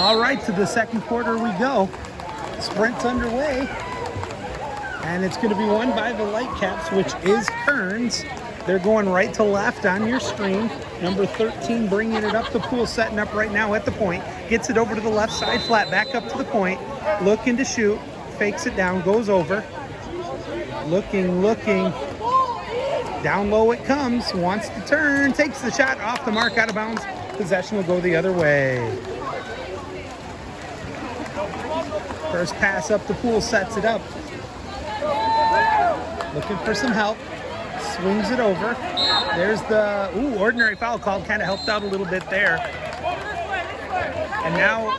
All right, to the second quarter we go. Sprint's underway. And it's going to be won by the Lightcaps, which is Kearns. They're going right to left on your screen. Number 13 bringing it up the pool, setting up right now at the point. Gets it over to the left side flat, back up to the point. Looking to shoot, fakes it down, goes over. Looking. Down low it comes, wants to turn, takes the shot off the mark, out of bounds. Possession will go the other way. First pass up the pool, sets it up. Looking for some help. Swings it over. There's the ordinary foul called. Kind of helped out a little bit there. And now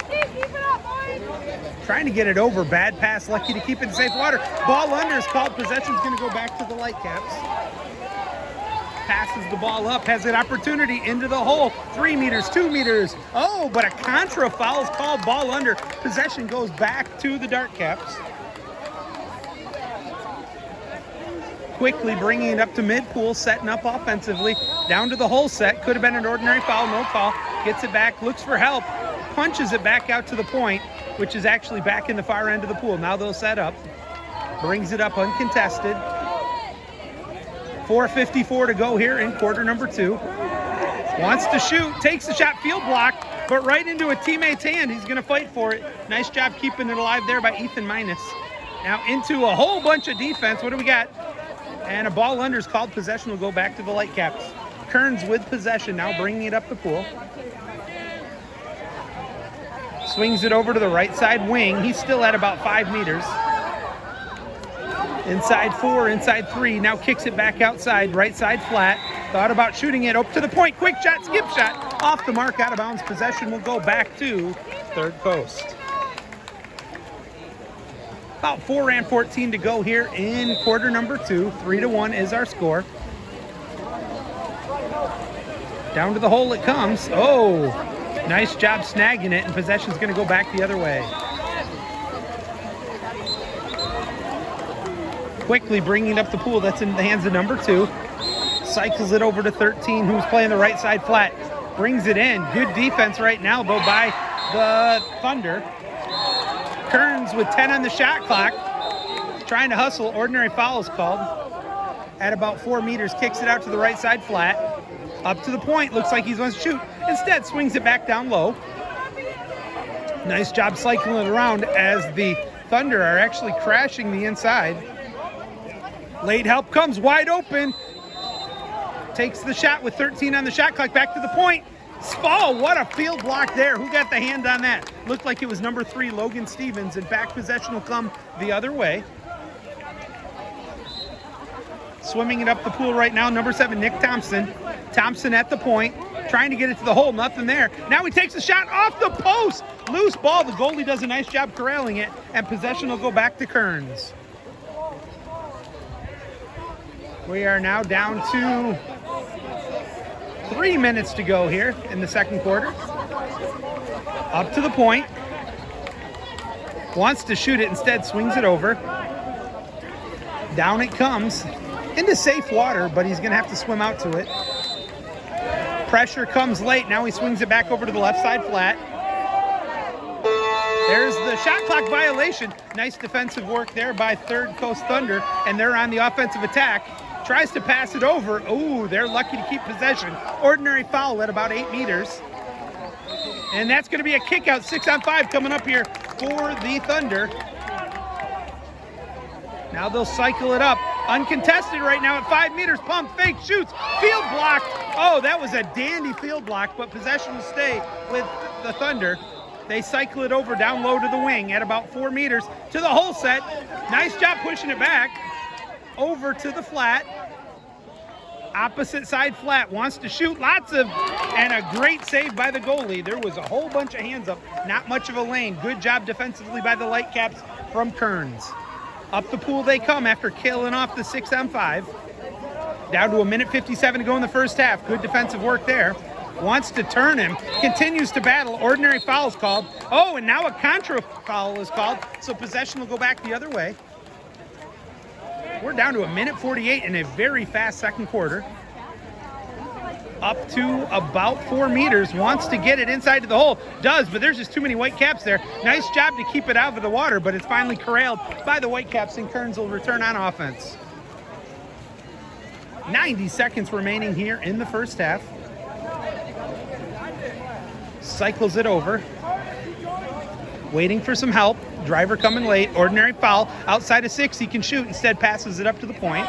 trying to get it over. Bad pass. Lucky to keep it in safe water. Ball under is called. Possession's going to go back to the Lightcaps. Passes the ball up. Has an opportunity into the hole. 3 meters, 2 meters. Oh, but a contra foul is called. Ball under. Possession goes back to the Dartcaps. Quickly bringing it up to mid-pool, setting up offensively. Down to the hole set. Could have been an ordinary foul, no call. Gets it back, looks for help. Punches it back out to the point, which is actually back in the far end of the pool. Now they'll set up. Brings it up uncontested. 4:54 to go here in quarter number 2. Wants to shoot, takes the shot, field block, but right into a teammate's hand. He's going to fight for it. Nice job keeping it alive there by Ethan Minus. Now into a whole bunch of defense. What do we got? And a ball under is called. Possession will go back to the Lightcaps. Kearns with possession now, bringing it up the pool. Swings it over to the right side wing. He's still at about 5 meters. Inside 4, inside 3. Now kicks it back outside, right side flat. Thought about shooting it up to the point. Quick shot, skip shot. Off the mark, out of bounds. Possession will go back to third post. About 4:14 to go here in quarter number 2. 3-1 is our score. Down to the hole it comes. Oh, nice job snagging it, and possession's going to go back the other way. Quickly bringing up the pool. That's in the hands of number 2. Cycles it over to 13, who's playing the right side flat. Brings it in. Good defense right now, though, by the Thunder. Kearns with 10 on the shot clock. Trying to hustle. Ordinary foul is called. At about 4 meters, kicks it out to the right side flat. Up to the point. Looks like he's going to shoot. Instead, swings it back down low. Nice job cycling it around as the Thunder are actually crashing the inside. Late help comes wide open. Takes the shot with 13 on the shot clock. Back to the point. Oh, what a field block there. Who got the hand on that? Looked like it was number 3, Logan Stevens, and back possession will come the other way. Swimming it up the pool right now, number 7, Nick Thompson. Thompson at the point, trying to get it to the hole, nothing there. Now he takes a shot off the post. Loose ball. The goalie does a nice job corralling it, and possession will go back to Kearns. We are now down to 3 minutes to go here in the second quarter. Up to the point. Wants to shoot it, instead swings it over. Down it comes. Into safe water, but he's going to have to swim out to it. Pressure comes late. Now he swings it back over to the left side flat. There's the shot clock violation. Nice defensive work there by Third Coast Thunder, and they're on the offensive attack. Tries to pass it over. Oh, they're lucky to keep possession. Ordinary foul at about 8 meters. And that's going to be a kick out. 6-on-5 coming up here for the Thunder. Now they'll cycle it up. Uncontested right now at 5 meters. Pump, fake, shoots. Field block. Oh, that was a dandy field block, but possession will stay with the Thunder. They cycle it over down low to the wing at about 4 meters to the hole set. Nice job pushing it back. Over to the flat. Opposite side flat. Wants to shoot. And a great save by the goalie. There was a whole bunch of hands up. Not much of a lane. Good job defensively by the Lightcaps from Kearns. Up the pool they come after killing off the 6-on-5. Down to 1:57 to go in the first half. Good defensive work there. Wants to turn him. Continues to battle. Ordinary foul is called. Oh, and now a contra foul is called. So possession will go back the other way. We're down to 1:48 in a very fast second quarter. up to about 4 meters, wants to get it inside to the hole, does, but there's just too many Whitecaps there. Nice job to keep it out of the water, but it's finally corralled by the Whitecaps, and Kearns will return on offense. 90 seconds remaining here in the first half. Cycles it over. Waiting for some help. Driver coming late. Ordinary foul. Outside of 6, he can shoot. Instead passes it up to the point.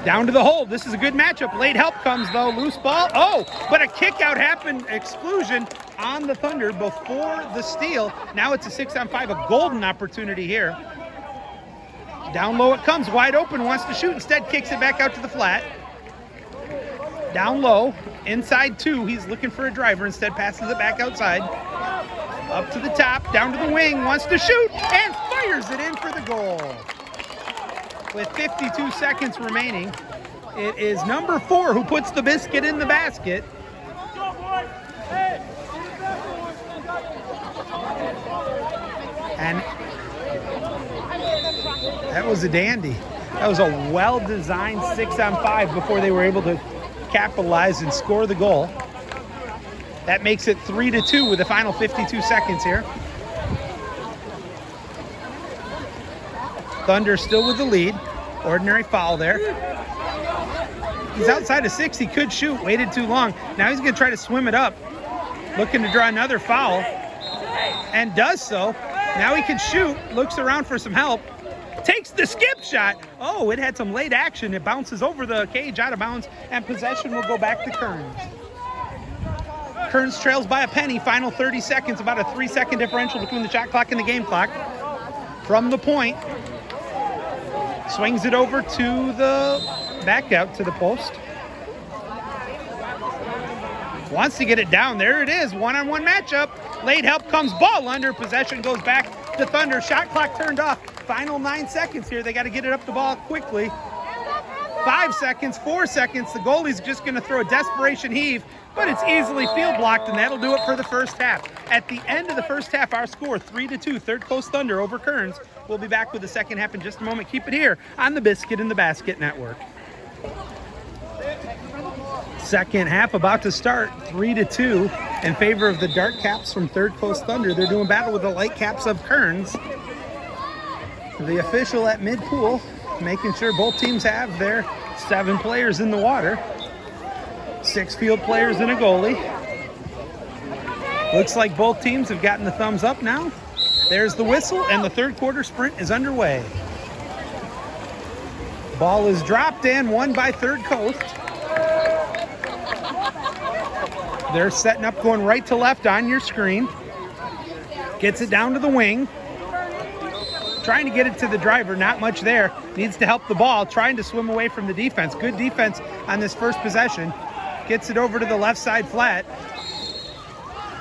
Down to the hole. This is a good matchup. Late help comes though. Loose ball. Oh, but a kick out happened. Exclusion on the Thunder before the steal. Now it's a 6-on-5. A golden opportunity here. Down low it comes. Wide open. Wants to shoot. Instead kicks it back out to the flat. Down low. Inside 2. He's looking for a driver. Instead passes it back outside. Up to the top. Down to the wing. Wants to shoot. And fires it in for the goal. With 52 seconds remaining, it is number 4 who puts the biscuit in the basket. And that was a dandy. That was a well-designed 6-on-5 before they were able to capitalize and score the goal. That makes it 3-2 with the final 52 seconds here. Thunder still with the lead. Ordinary foul there. He's outside of 6. He could shoot. Waited too long. Now he's going to try to swim it up. Looking to draw another foul. And does so. Now he can shoot. Looks around for some help. Takes the skip shot. Oh, it had some late action. It bounces over the cage out of bounds. And possession will go back to Kearns. Kearns trails by a penny. Final 30 seconds. About a 3-second differential between the shot clock and the game clock. From the point. Swings it over to the back out to the post. Wants to get it down. There it is. One-on-one matchup. Late help comes. Ball under. Possession goes back to Thunder. Shot clock turned off. Final 9 seconds here. They got to get it up the ball quickly. 5 seconds. 4 seconds. The goalie's just going to throw a desperation heave, but it's easily field blocked, and that'll do it for the first half. At the end of the first half, our score 3-2. Third Coast Thunder over Kearns. We'll be back with the second half in just a moment. Keep it here on the Biscuit in the Basket Network. Second half about to start, 3-2 in favor of the Dark Caps from Third Coast Thunder. They're doing battle with the Light Caps of Kearns. The official at mid-pool making sure both teams have their 7 players in the water. 6 field players and a goalie. Looks like both teams have gotten the thumbs up now. There's the whistle, and the third quarter sprint is underway. Ball is dropped and won by Third Coast. They're setting up, going right to left on your screen. Gets it down to the wing. Trying to get it to the driver, not much there. Needs to help the ball, trying to swim away from the defense. Good defense on this first possession. Gets it over to the left side flat.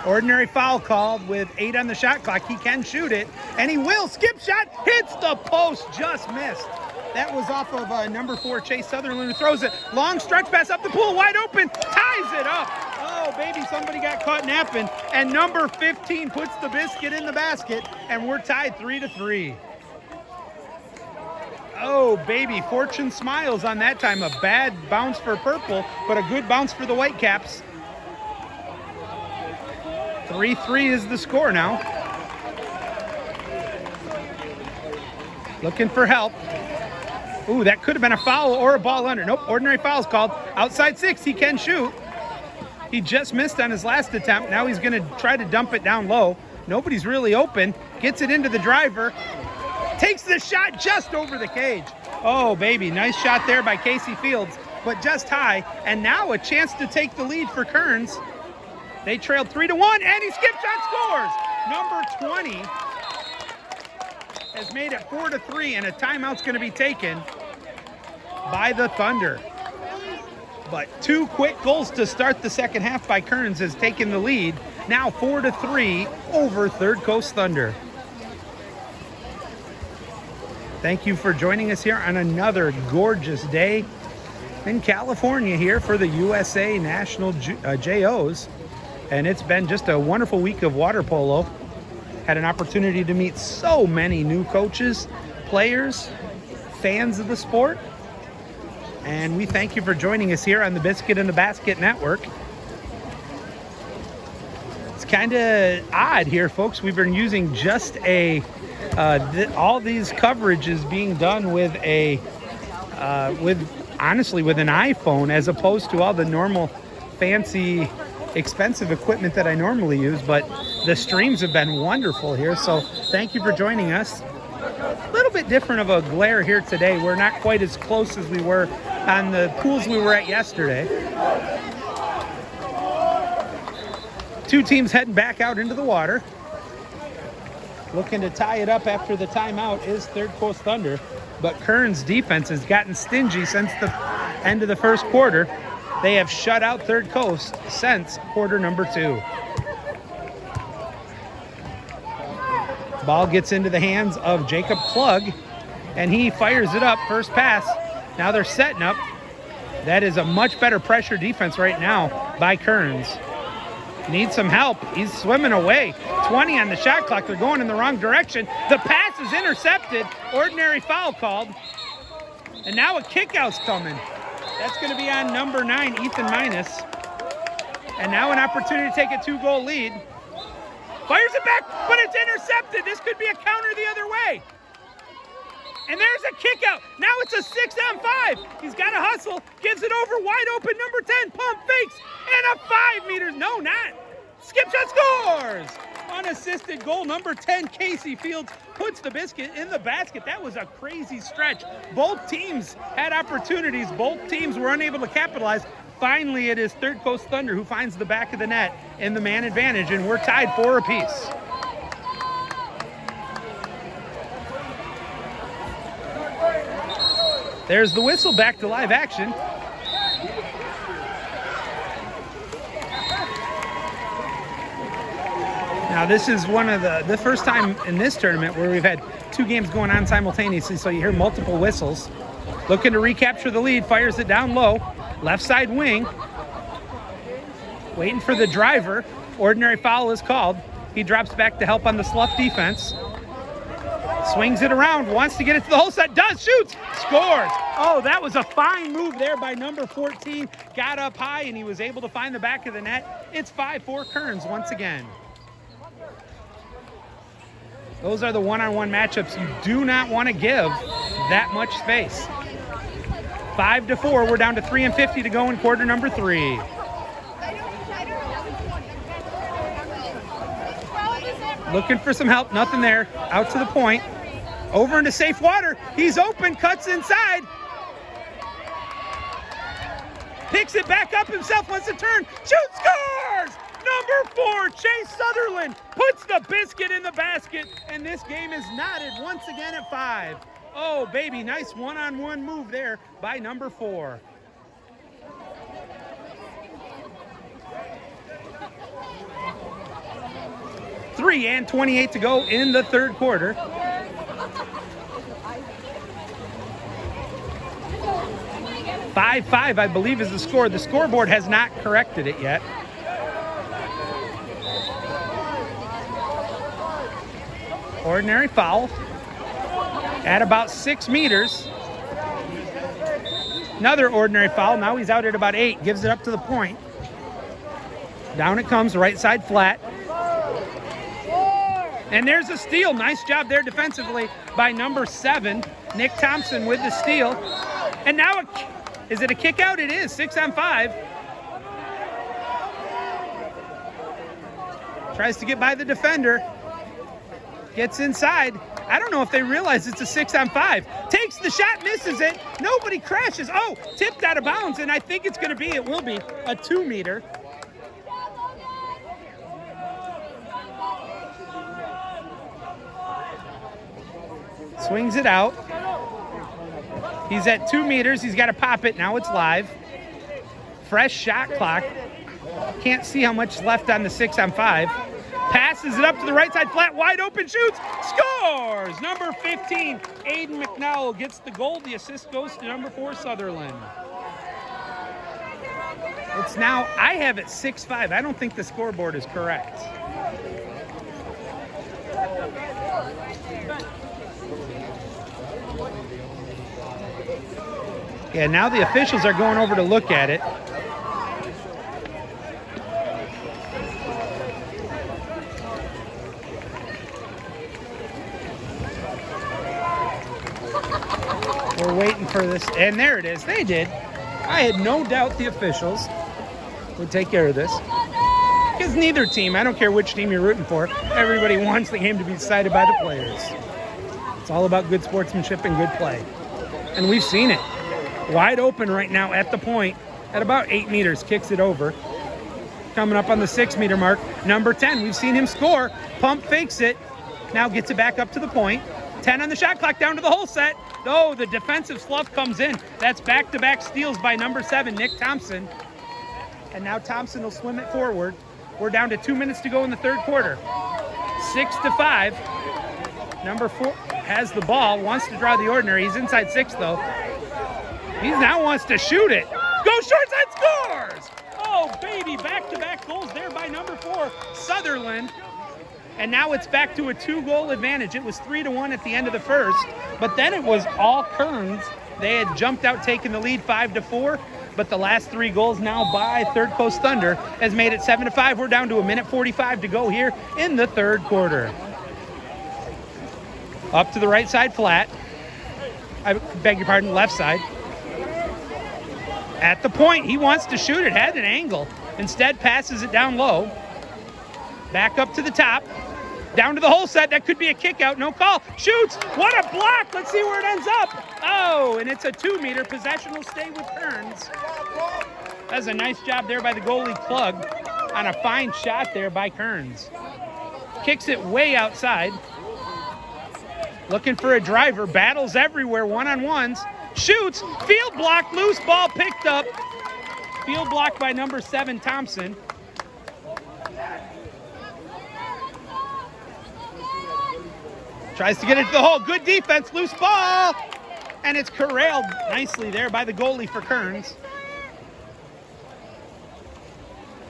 Ordinary foul called with 8 on the shot clock. He can shoot it, and he will. Skip shot, hits the post, just missed. That was off of number 4, Chase Sutherland, who throws it. Long stretch pass up the pool, wide open, ties it up. Oh, baby, somebody got caught napping. And number 15 puts the biscuit in the basket, and we're tied 3-3. Oh, baby, fortune smiles on that time. A bad bounce for purple, but a good bounce for the Whitecaps. 3-3 is the score now. Looking for help. Ooh, that could have been a foul or a ball under. Nope, ordinary foul's called. Outside 6, he can shoot. He just missed on his last attempt. Now he's going to try to dump it down low. Nobody's really open. Gets it into the driver. Takes the shot just over the cage. Oh, baby, nice shot there by Casey Fields, but just high. And now a chance to take the lead for Kearns. They trailed 3-1, and he skip shot scores. Number 20 has made it 4-3, and a timeout's going to be taken by the Thunder. But 2 quick goals to start the second half by Kearns has taken the lead. Now 4-3 over Third Coast Thunder. Thank you for joining us here on another gorgeous day in California here for the USA National JOs. And it's been just a wonderful week of water polo. Had an opportunity to meet so many new coaches, players, fans of the sport. And we thank you for joining us here on the Biscuit in the Basket Network. It's kind of odd here, folks. We've been using just a, all these coverages being done with a, honestly, with an iPhone as opposed to all the normal fancy expensive equipment that I normally use, but the streams have been wonderful here, so thank you for joining us. A little bit different of a glare here today. We're not quite as close as we were on the pools we were at yesterday. Two teams heading back out into the water. Looking to tie it up after the timeout is Third Coast Thunder, but Kearns defense has gotten stingy since the end of the first quarter. They have shut out Third Coast since quarter number 2. Ball gets into the hands of Jacob Klug, and he fires it up. First pass. Now they're setting up. That is a much better pressure defense right now by Kearns. Needs some help. He's swimming away. 20 on the shot clock. They're going in the wrong direction. The pass is intercepted. Ordinary foul called. And now a kick-out's coming. That's going to be on number 9, Ethan Minus. And now an opportunity to take a 2-goal lead. Fires it back, but it's intercepted. This could be a counter the other way. And there's a kick out. Now it's a 6-on-5. He's got to hustle. Gives it over wide open. Number 10, pump fakes. And a 5 meters. No, not. Skip shot scores. Unassisted goal. Number 10, Casey Fields, puts the Biscuit in the basket. That was a crazy stretch. Both teams had opportunities. Both teams were unable to capitalize. Finally, it is Third Coast Thunder who finds the back of the net in the man advantage, and we're tied 4 apiece. There's the whistle, back to live action. Now this is one of the first time in this tournament where we've had 2 games going on simultaneously, so you hear multiple whistles. Looking to recapture the lead, fires it down low. Left side wing. Waiting for the driver. Ordinary foul is called. He drops back to help on the slough defense. Swings it around, wants to get it to the hole set, does, shoots, scores. Oh, that was a fine move there by number 14. Got up high and he was able to find the back of the net. It's 5-4 Kearns once again. Those are the one-on-one matchups you do not want to give that much space. 5-4, we're down to 3:50 to go in quarter number 3. Looking for some help, nothing there. Out to the point. Over into safe water. He's open, cuts inside. Picks it back up himself, wants to turn. Shoots, scores! Number 4, Chase Sutherland, puts the Biscuit in the basket, and this game is knotted once again at 5. Oh, baby, nice one-on-one move there by number 4. .3:28 to go in the third quarter. .55, I believe, is the score. The scoreboard has not corrected it yet. Ordinary foul at about 6 meters. Another ordinary foul. Now he's out at about 8. Gives it up to the point. Down it comes, right side flat. And there's a steal. Nice job there defensively by number 7, Nick Thompson, with the steal. And now, is it a kick out? It is. 6-on-5. Tries to get by the defender. Gets inside. I don't know if they realize it's a 6-on-5. Takes the shot, misses it. Nobody crashes. Oh, tipped out of bounds, and I think it's going to be, it will be, a 2-meter. Swings it out. He's at 2 meters. He's got to pop it. Now it's live. Fresh shot clock. Can't see how much is left on the 6-on-5. Passes it up to the right side, flat, wide open, shoots, scores! Number 15, Aiden McNowell gets the goal. The assist goes to number 4, Sutherland. It's now, I have it 6-5. I don't think the scoreboard is correct. Yeah, now the officials are going over to look at it. We're waiting for this, and there it is. They did. I had no doubt the officials would take care of this. Because neither team, I don't care which team you're rooting for, everybody wants the game to be decided by the players. It's all about good sportsmanship and good play. And we've seen it. Wide open right now at the point, at about 8 meters, kicks it over. Coming up on the 6 meter mark, number 10, we've seen him score. Pump fakes it, now gets it back up to the point. 10 on the shot clock, down to the whole set. Oh, the defensive slough comes in. That's back-to-back steals by number 7, Nick Thompson. And now Thompson will swim it forward. We're down to 2 minutes to go in the third quarter. 6-5. Number 4 has the ball, wants to draw the ordinary. He's inside 6, though. He now wants to shoot it. Goes short side, scores! Oh, baby, back-to-back goals there by number 4, Sutherland. And now it's back to a 2-goal advantage. It was 3-1 at the end of the first, but then it was all Kearns. They had jumped out, taking the lead 5-4, but the last 3 goals now by Third Coast Thunder has made it 7-5. We're down to 1:45 to go here in the third quarter. Up to the right side flat. I beg your pardon, left side. At the point, he wants to shoot it, had an angle. Instead, passes it down low. Back up to the top. Down to the whole set. That could be a kick out. No call. Shoots. What a block. Let's see where it ends up. Oh, and it's a 2-meter. Possession will stay with Kearns. That's a nice job there by the goalie Plug on a fine shot there by Kearns. Kicks it way outside. Looking for a driver. Battles everywhere. One-on-ones. Shoots. Field block. Loose ball picked up. Field block by number 7, Thompson. Tries to get it to the hole. Good defense. Loose ball. And it's corralled nicely there by the goalie for Kearns.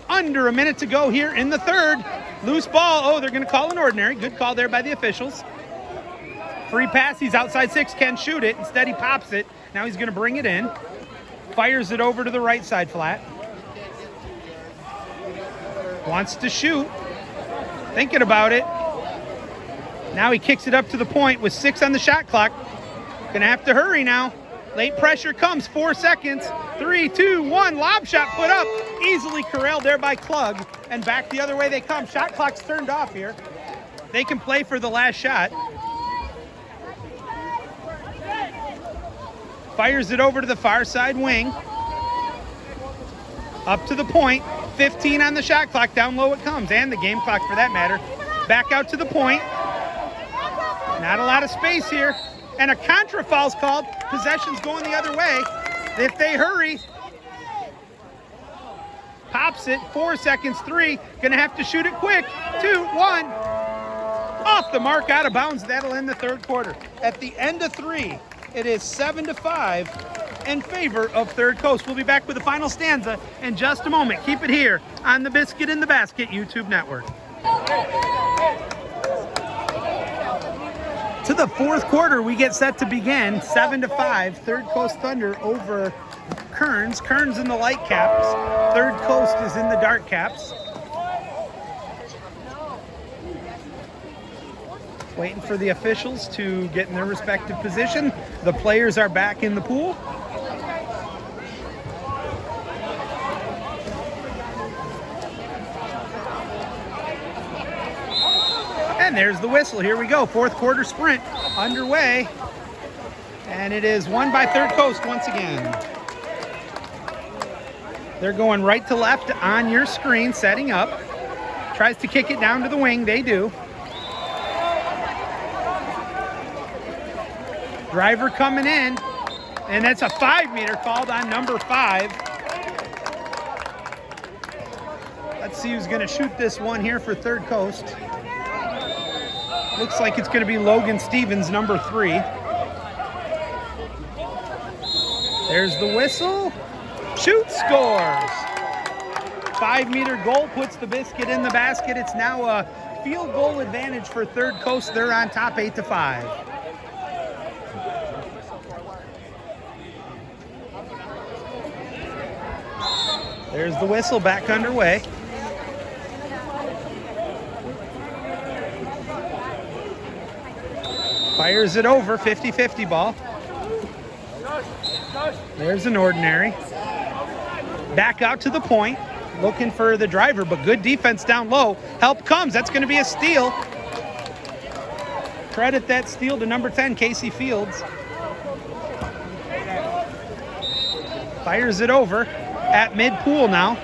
Under a minute to go here in the third. Loose ball. Oh, they're going to call an ordinary. Good call there by the officials. Free pass. He's outside 6. Can shoot it. Instead, he pops it. Now he's going to bring it in. Fires it over to the right side flat. Wants to shoot. Thinking about it. Now he kicks it up to the point with 6 on the shot clock. Gonna have to hurry now. Late pressure comes, 4 seconds. 3, 2, 1, lob shot put up. Easily corralled there by Klug. And back the other way they come. Shot clock's turned off here. They can play for the last shot. Fires it over to the far side wing. Up to the point. 15 on the shot clock. Down low it comes. And the game clock for that matter. Back out to the point. Not a lot of space here. And a contra foul's called. Possession's going the other way. If they hurry. Pops it. 4 seconds. 3. Gonna have to shoot it quick. 2, 1. Off the mark, out of bounds. That'll end the third quarter. At the end of 3, it is 7-5 in favor of Third Coast. We'll be back with the final stanza in just a moment. Keep it here on the Biscuit in the Basket YouTube network. To the fourth quarter, we get set to begin. 7-5, Third Coast Thunder over Kearns. Kearns in the light caps. Third Coast is in the dark caps. Waiting for the officials to get in their respective position. The players are back in the pool. And there's the whistle. Here we go. Fourth quarter sprint underway. And it is won by Third Coast once again. They're going right to left on your screen, setting up. Tries to kick it down to the wing. They do. Driver coming in. And that's a 5-meter called on number 5. Let's see who's going to shoot this one here for Third Coast. Looks like it's going to be Logan Stevens, number 3. There's the whistle. Shoot, scores. 5-meter goal puts the Biscuit in the basket. It's now a field goal advantage for Third Coast. They're on top 8-5. There's the whistle, back underway. Fires it over, 50-50 ball. There's an ordinary. Back out to the point, looking for the driver, but good defense down low. Help comes, that's gonna be a steal. Credit that steal to number 10, Casey Fields. Fires it over at mid-pool now.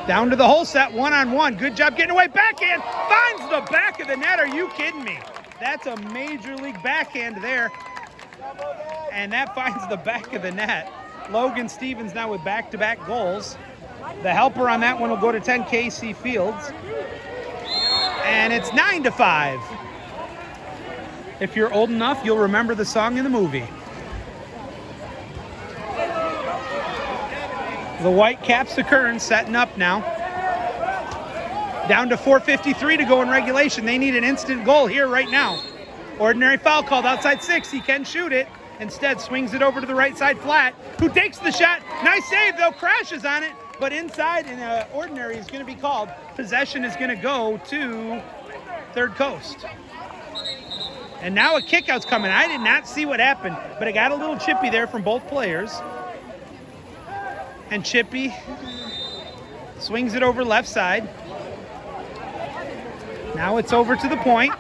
Down to the hole set, one-on-one. Good job getting away, backhand, finds the back of the net. Are you kidding me? That's a major league backhand there. And that finds the back of the net. Logan Stevens now with back-to-back goals. The helper on that one will go to 10, Casey Fields. And it's 9-5. If you're old enough, you'll remember the song in the movie. The Whitecaps of Kearns setting up now. Down to 4:53 to go in regulation. They need an instant goal here right now. Ordinary foul called outside 6. He can shoot it. Instead, swings it over to the right side flat. Who takes the shot? Nice save, though. Crashes on it. But inside, and ordinary is going to be called. Possession is going to go to Third Coast. And now a kickout's coming. I did not see what happened, but it got a little chippy there from both players. And Chippy swings it over left side. Now it's over to the point.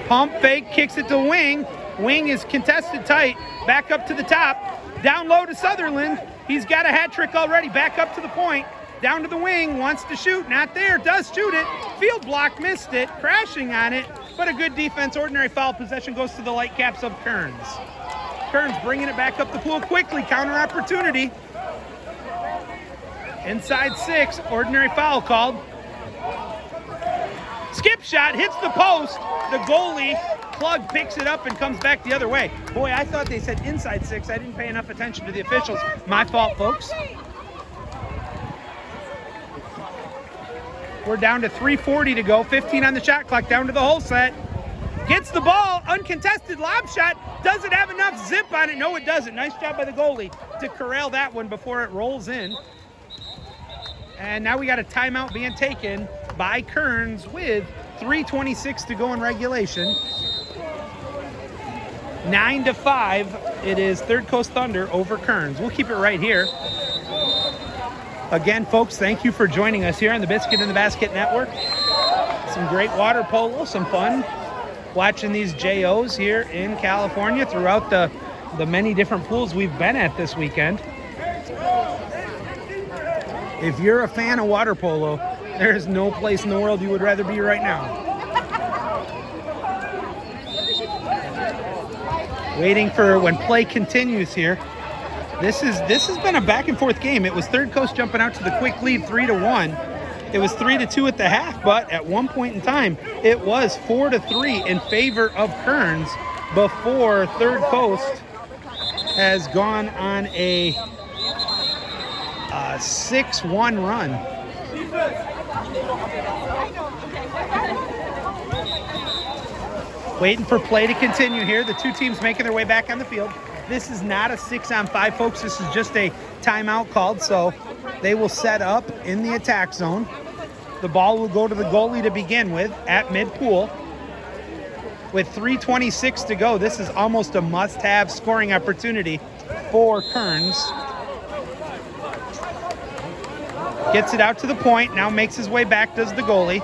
Pump fake, kicks it to Wing. Wing is contested tight. Back up to the top. Down low to Sutherland. He's got a hat trick already. Back up to the point. Down to the wing. Wants to shoot. Not there. Does shoot it. Field block. Missed it. Crashing on it. But a good defense. Ordinary foul. Possession goes to the Lightcaps of Kearns. Kearns bringing it back up the pool quickly. Counter opportunity. Inside 6. Ordinary foul called. Skip shot. Hits the post. The goalie, Plug, picks it up and comes back the other way. Boy, I thought they said inside 6. I didn't pay enough attention to the officials. My fault, folks. We're down to 3:40 to go. 15 on the shot clock. Down to the hole set. Gets the ball. Uncontested lob shot. Does it have enough zip on it? No, it doesn't. Nice job by the goalie to corral that one before it rolls in. And now we got a timeout being taken by Kearns with 3:26 to go in regulation. 9-5. It is Third Coast Thunder over Kearns. We'll keep it right here. Again, folks, thank you for joining us here on the Biscuit in the Basket Network. Some great water polo, some fun watching these JOs here in California throughout the many different pools we've been at this weekend. If you're a fan of water polo, there's no place in the world you would rather be right now. Waiting for when play continues here. This has been a back and forth game. It was Third Coast jumping out to the quick lead 3-1. It was 3-2 at the half, but at one point in time, it was 4-3 in favor of Kearns before Third Coast has gone on a 6-1 run. Waiting for play to continue here. The two teams making their way back on the field. This is not a 6-on-5, folks. This is just a timeout called, so they will set up in the attack zone. The ball will go to the goalie to begin with at mid-pool. With 3:26 to go, this is almost a must-have scoring opportunity for Kearns. Gets it out to the point, now makes his way back, does the goalie.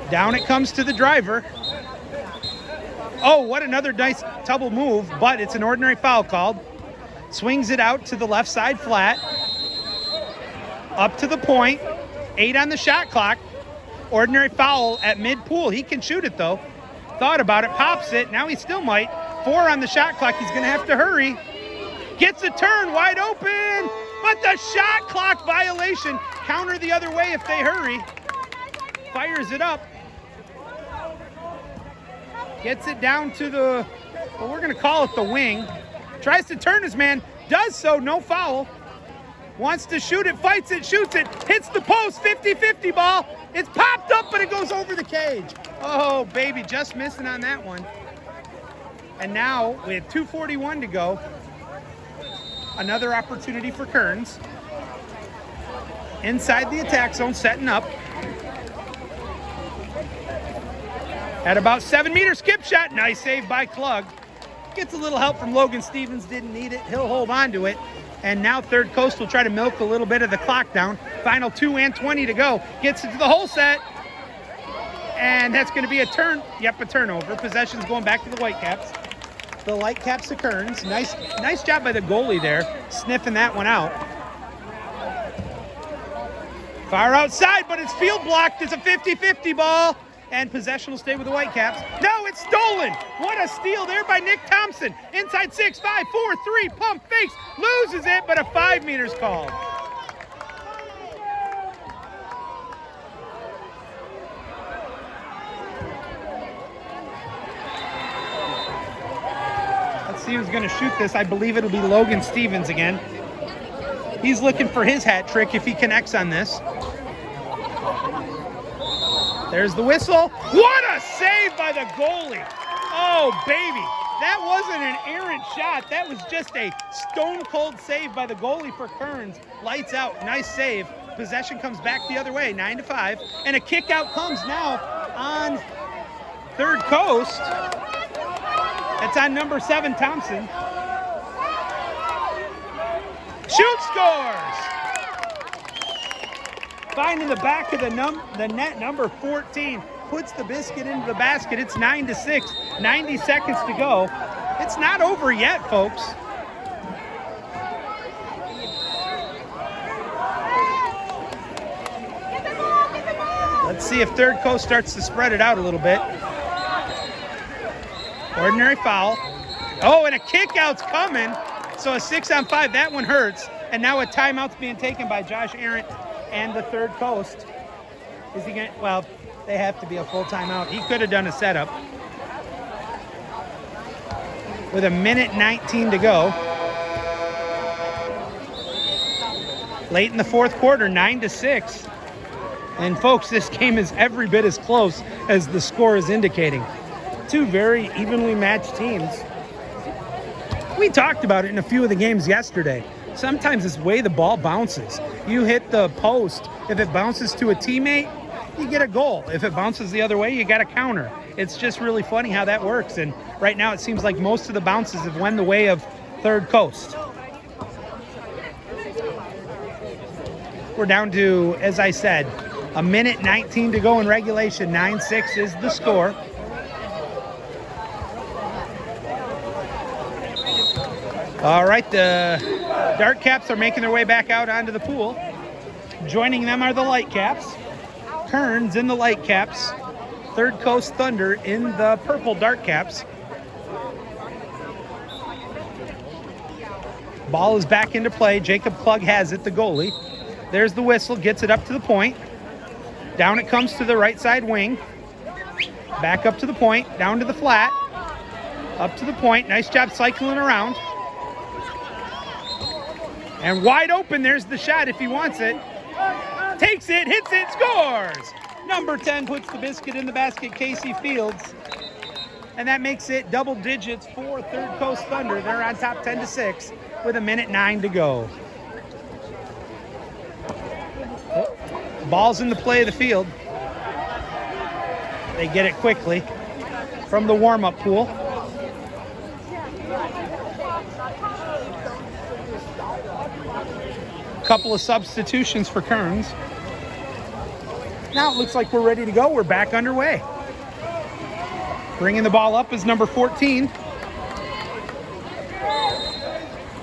Down it comes to the driver. Oh, what another nice double move, but it's an ordinary foul called. Swings it out to the left side flat. Up to the point. 8 on the shot clock. Ordinary foul at mid-pool. He can shoot it, though. Thought about it, pops it. Now he still might. 4 on the shot clock. He's going to have to hurry. Gets a turn, wide open. But the shot clock violation. Counter the other way if they hurry. Fires it up. Gets it down to the, well, we're going to call it the wing. Tries to turn his man. Does so, no foul. Wants to shoot it, fights it, shoots it. Hits the post, 50-50 ball. It's popped up, but it goes over the cage. Oh, baby, just missing on that one. And now, with 2:41 to go, Another opportunity for Kearns. Inside the attack zone, setting up. At about 7 meters, skip shot. Nice save by Klug. Gets a little help from Logan Stevens, didn't need it. He'll hold on to it. And now Third Coast will try to milk a little bit of the clock down. Final 2 and 20 to go. Gets it to the whole set. And that's going to be a turnover. Possession's going back to the Whitecaps. The Lightcaps to Kearns. Nice job by the goalie there, sniffing that one out. Fire outside, but it's field blocked. It's a 50-50 ball. And possession will stay with the Whitecaps. No, it's stolen. What a steal there by Nick Thompson. Inside 6, 5, 4, 3, pump, fakes, loses it, but a 5 meters called. Let's see who's going to shoot this. I believe it'll be Logan Stevens again. He's looking for his hat trick if he connects on this. There's the whistle. What a save by the goalie. Oh, baby. That wasn't an errant shot. That was just a stone-cold save by the goalie for Kearns. Lights out. Nice save. Possession comes back the other way, 9-5. And a kick out comes now on Third Coast. It's on number 7, Thompson. Shoot, scores! Finding the back of the net, number 14 puts the biscuit into the basket. It's 9-6, 90 seconds to go. It's not over yet, folks. Let's see if Third Coast starts to spread it out a little bit. Ordinary foul. Oh, and a kick out's coming. So a 6-on-5, that one hurts. And now a timeout's being taken by Josh Arendt and the Third Coast. Is he going to, well, they have to be a full timeout. He could have done a setup. With a minute 19 to go. Late in the fourth quarter, 9-6. And folks, this game is every bit as close as the score is indicating. Two very evenly matched teams. We talked about it in a few of the games yesterday. Sometimes it's the way the ball bounces. You hit the post. If it bounces to a teammate, you get a goal. If it bounces the other way, you got a counter. It's just really funny how that works. And right now it seems like most of the bounces have went the way of Third Coast. We're down to, as I said, a minute 19 to go in regulation. 9-6 is the score. All right, the Dark Caps are making their way back out onto the pool. Joining them are the Light Caps. Kearns in the Light Caps. Third Coast Thunder in the purple Dark Caps. Ball is back into play. Jacob Klug has it, the goalie. There's the whistle, gets it up to the point. Down it comes to the right side wing. Back up to the point, down to the flat. Up to the point, nice job cycling around. And wide open, there's the shot if he wants it. Takes it, hits it, scores! Number 10 puts the biscuit in the basket, Casey Fields. And that makes it double digits for Third Coast Thunder. They're on top 10-6 with a minute 9 to go. Ball's in the play of the field. They get it quickly from the warm-up pool. Couple of substitutions for Kearns. Now it looks like we're ready to go. We're back underway. Bringing the ball up is number 14.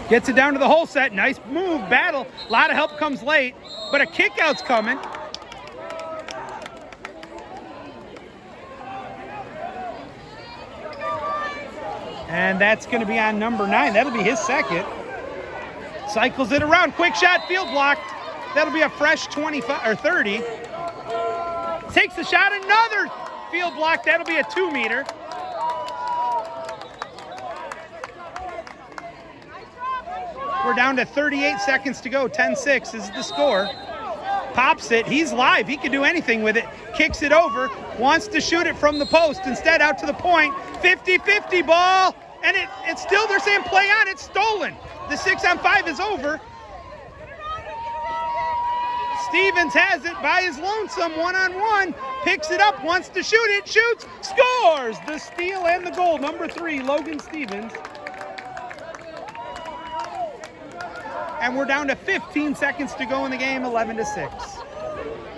Gets it down to the whole set. Nice move, battle. A lot of help comes late, but a kick out's coming. And that's going to be on number 9. That'll be his second. Cycles it around. Quick shot, field blocked. That'll be a fresh 25 or 30. Takes the shot, another field block. That'll be a 2-meter. We're down to 38 seconds to go. 10-6 is the score. Pops it. He's live. He can do anything with it. Kicks it over. Wants to shoot it from the post. Instead, out to the point. 50-50 ball. And it's still, they're saying play on. It's stolen. The 6-on-5 is over. Stevens has it by his lonesome, one-on-one. Picks it up, wants to shoot it, shoots, scores! The steal and the goal. Number 3, Logan Stevens. And we're down to 15 seconds to go in the game, 11-6.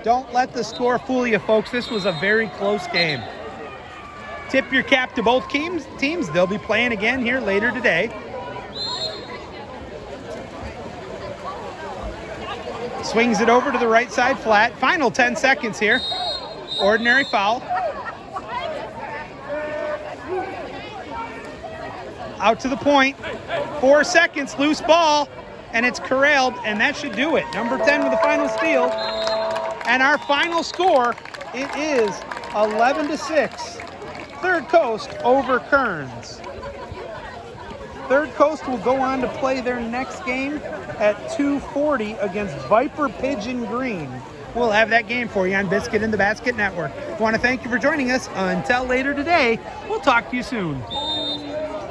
Don't let the score fool you, folks. This was a very close game. Tip your cap to both teams. They'll be playing again here later today. Swings it over to the right side flat. Final 10 seconds here. Ordinary foul. Out to the point. 4 seconds, loose ball, and it's corralled, and that should do it. Number 10 with the final steal. And our final score, it is 11-6. Third Coast over Kearns. Third Coast will go on to play their next game at 2:40 against Viper Pigeon Green. We'll have that game for you on Biscuit in the Basket Network. I want to thank you for joining us. Until later today, we'll talk to you soon.